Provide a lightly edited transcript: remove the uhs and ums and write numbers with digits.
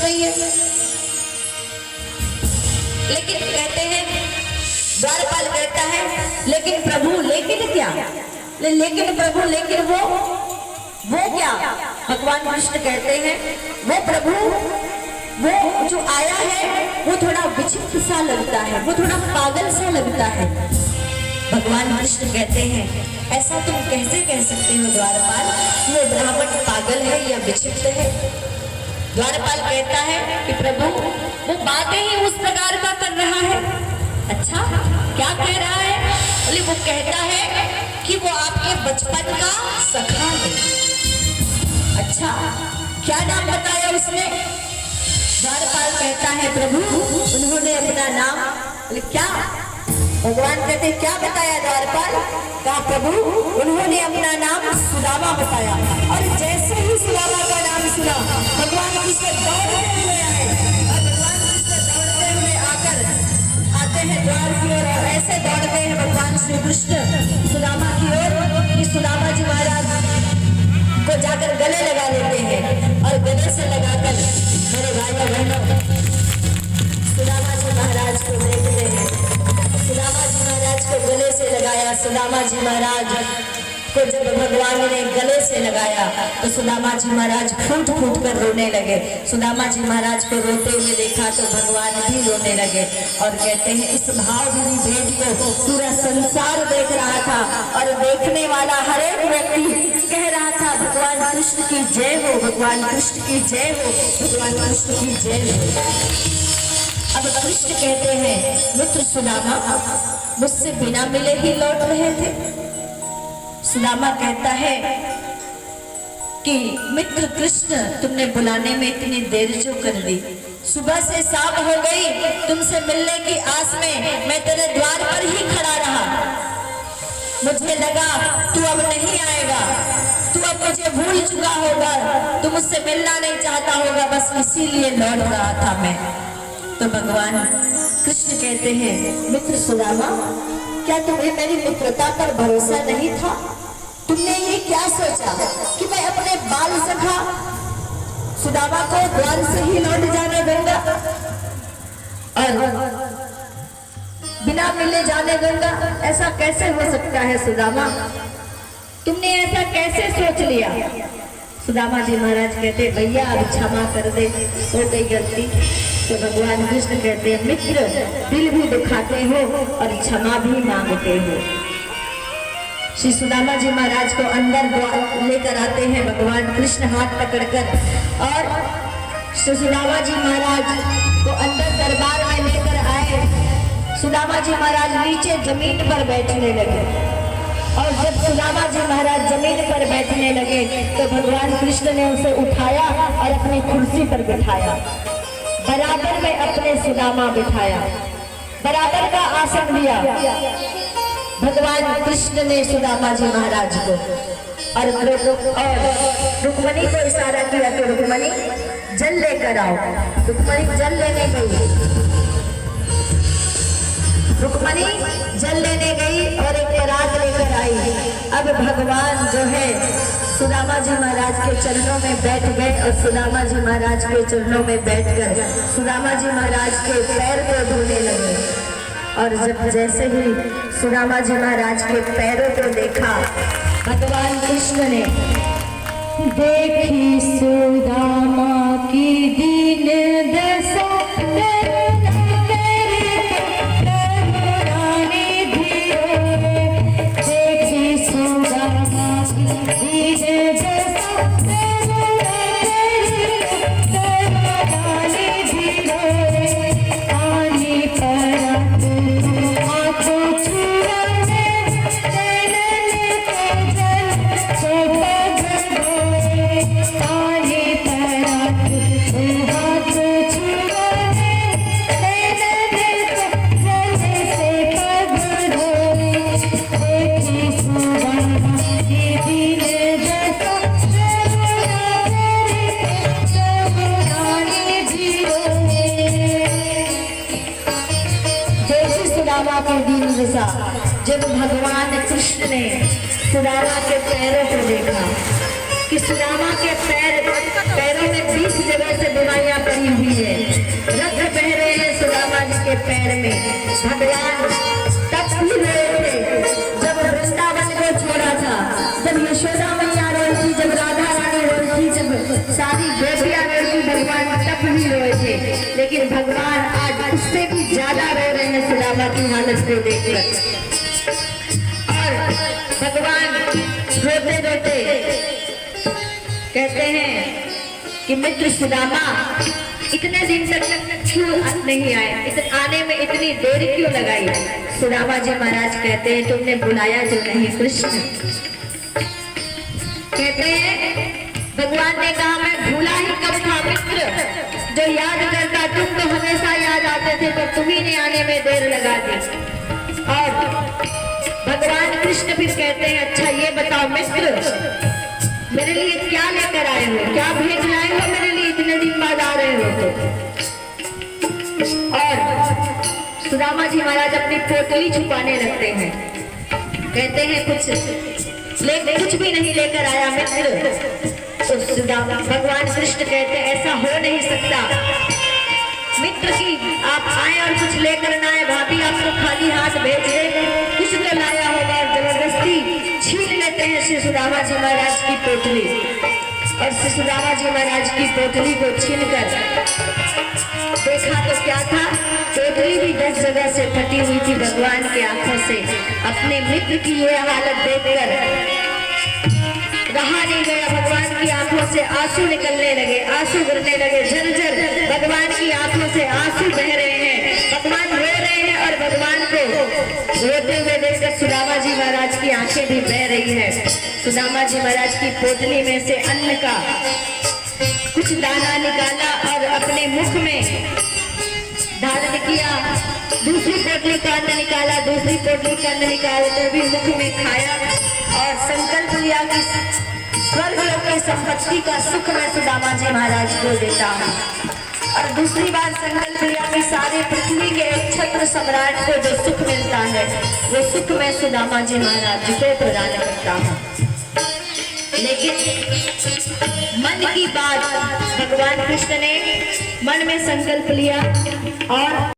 गई है। लेकिन कहते हैं, द्वारपाल कहता है लेकिन प्रभु, लेकिन क्या, लेकिन प्रभु, लेकिन वो क्या? भगवान कृष्ण कहते हैं वो प्रभु, वो जो आया है वो थोड़ा विचित्र सा लगता है, वो थोड़ा पागल सा लगता है। भगवान कृष्ण कहते हैं ऐसा तुम कैसे कह सकते हो द्वारपाल, वो ब्राह्मण पागल है या विचित्र है? द्वारपाल कहता है कि प्रभु वो बातें ही उस प्रकार का कर रहा है। अच्छा, क्या कह रहा है? बोले वो कहता है कि वो आपके बचपन का सखा है। अच्छा, क्या नाम बताया उसने? द्वारपाल कहता है प्रभु उन्होंने अपना नाम, बोले क्या? भगवान कहते क्या बताया द्वारपाल? कहा प्रभु उन्होंने अपना नाम सुदामा बताया। और जैसे ही सुदामा का नाम सुना भगवान कृष्ण दौड़ते हुए आए, और भगवान कृष्ण दौड़ते हुए आते हैं द्वार की ओर, और ऐसे दौड़ते हैं भगवान श्री कृष्ण सुदामा की ओर कि सुदामा जी महाराज को जाकर गले लगा लेते हैं, और गले से लगाकर मेरे भाइयों बहनों सुदामा जी महाराज को देखते हैं। सुदामा जी महाराज को गले से लगाया। सुदामा जी महाराज को जब भगवान ने गले से लगाया तो सुदामा जी महाराज फूट फूट कर रोने लगे। सुदामा जी महाराज को रोते हुए देखा तो भगवान भी रोने लगे, और कहते हैं इस भाव भरी भेंट को पूरा संसार देख रहा था, और देखने वाला हर एक व्यक्ति कह रहा था भगवान कृष्ण की जय हो, भगवान कृष्ण की जय हो, भगवान कृष्ण की जय हो। अब कृष्ण कहते हैं मित्र सुदामा मुझसे बिना मिले ही लौट रहे थे। सुदामा कहता है कि मित्र कृष्ण तुमने बुलाने में इतनी देर जो कर दी, सुबह से शाम हो गई, तुमसे मिलने की आस में मैं तेरे द्वार पर ही खड़ा रहा। मुझे लगा तू अब नहीं आएगा, तू अब मुझे भूल चुका होगा, तू मुझसे मिलना नहीं चाहता होगा, बस इसीलिए लौट रहा था मैं। तो भगवान कृष्ण कहते हैं मित्र सुदामा क्या तुम्हें मेरी मित्रता पर भरोसा नहीं था? तुमने ये क्या सोचा कि मैं अपने बाल सखा सुदामा को द्वार से ही लौट जाने दूंगा और बिना मिले जाने दूंगा? ऐसा कैसे हो सकता है सुदामा? तुमने ऐसा कैसे सोच लिया? सुदामा जी महाराज कहते भैया अब क्षमा कर दे, हो गई गलती। तो भगवान कृष्ण कहते हैं मित्र दिल भी दुखाते हो और क्षमा भी मांगते हो। श्री सुदामा जी महाराज को अंदर लेकर आते हैं भगवान कृष्ण हाथ पकड़कर, और श्री सुदामा जी महाराज को अंदर दरबार में लेकर आए। सुदामा जी महाराज नीचे जमीन पर बैठने लगे, और जब सुदामा जी महाराज जमीन पर बैठने लगे तो भगवान कृष्ण ने उसे उठाया और अपनी कुर्सी पर बिठाया, बराबर में अपने सुदामा बिठाया, बराबर का आसन दिया भगवान कृष्ण ने सुदामा जी महाराज को। और रुक्मणी को इशारा किया कि रुक्मणी जल लेकर आओ। रुक्मणी जल लेने गई, रुक्मणी जल लेने गई और एक परात लेकर आई। अब भगवान जो है सुदामा जी महाराज के चरणों में बैठ गए, और सुदामा जी महाराज के चरणों में बैठकर सुदामा जी महाराज के पैर को धोने लगे। और जब जैसे ही सुदामा जी महाराज के पैरों को देखा भगवान कृष्ण ने देखी सुदामा की दीन दशा, जब भगवान कृष्ण ने सुदामा के पैरों को देखा कि सुदामा के पैरों में 20 जगह से बीमारियां पड़ी हुई है, रक्त बह रहे हैं सुदामा जी के पैर में। भगवान तब भी रहे थे जब वृंदावन को छोड़ा था, जब यशोदा मैया रोई थी, जब राधा रानी रोई थी, जब सारी गोपियां रोई थी, भगवान तब भी रोए थे। लेकिन भगवान आज उससे भी ज्यादा रो रहे हैं सुदामा की हालत को देखकर। और भगवान रोते रोते कहते हैं कि मित्र सुदामा इतने दिन तक क्यों नहीं आए, आने में इतनी देर क्यों लगाई। सुदामा जी महाराज कहते हैं तुमने बुलाया जो नहीं कृष्ण। कहते हैं भगवान ने कहा मैं भूला ही कब था मित्र, जो याद करता तुम तो हमेशा याद आते थे, तो तुम्ही ने आने में देर लगा दी। और भगवान कृष्ण फिर कहते हैं अच्छा ये बताओ मित्र, मेरे लिए क्या लेकर आए हो, क्या भेज लाए हो मेरे लिए, इतने दिन बाद आ रहे हो तो। और सुदामा जी महाराज अपनी पोटली छुपाने लगते हैं, कहते हैं कुछ भी नहीं लेकर आया मित्र। तो सुदामा भगवान कृष्ण कहते हैं ऐसा हो नहीं सकता मित्र की आप आए और कुछ लेकर ना आए, भाभी आपको खाली हाथ भेज दे, कुछ तो लाया होगा। और जबरदस्ती छीन लेते हैं श्री सुदामा जी महाराज की पोटली, और श्री सुदामा जी महाराज की पोटली को छीनकर देखा तो क्या था, पोटली भी 10 जगह से फटी हुई थी। भगवान की आंखों से अपने मित्र की ये हालत देखकर रहा नहीं गया, भगवान की आंखों से आंसू निकलने लगे, आंसू गिरने लगे, झरझर भगवान की आंखों से आंसू बह रहे हैं, भगवान रो रहे हैं। और भगवान को रोते हुए देखकर सुदामा जी महाराज की आंखें भी बह रही है। सुदामा जी महाराज की पोटली में से अन्न का कुछ दाना निकाला और अपने मुख में धारण किया, दूसरी पोटली का अन्न निकाला, दूसरी पोटली का अन्न निकालकर भी मुख में खाया और संकल्प लिया कि स्वर्ग लोक की संपत्ति का सुख मैं सुदामा जी महाराज को देता हूँ। और दूसरी बार संकल्प लिया कि सारे पृथ्वी के छत्र सम्राट को जो सुख मिलता है वो सुख मैं सुदामा जी महाराज को प्रदान करता हूँ। लेकिन मन की बात भगवान कृष्ण ने मन में संकल्प लिया और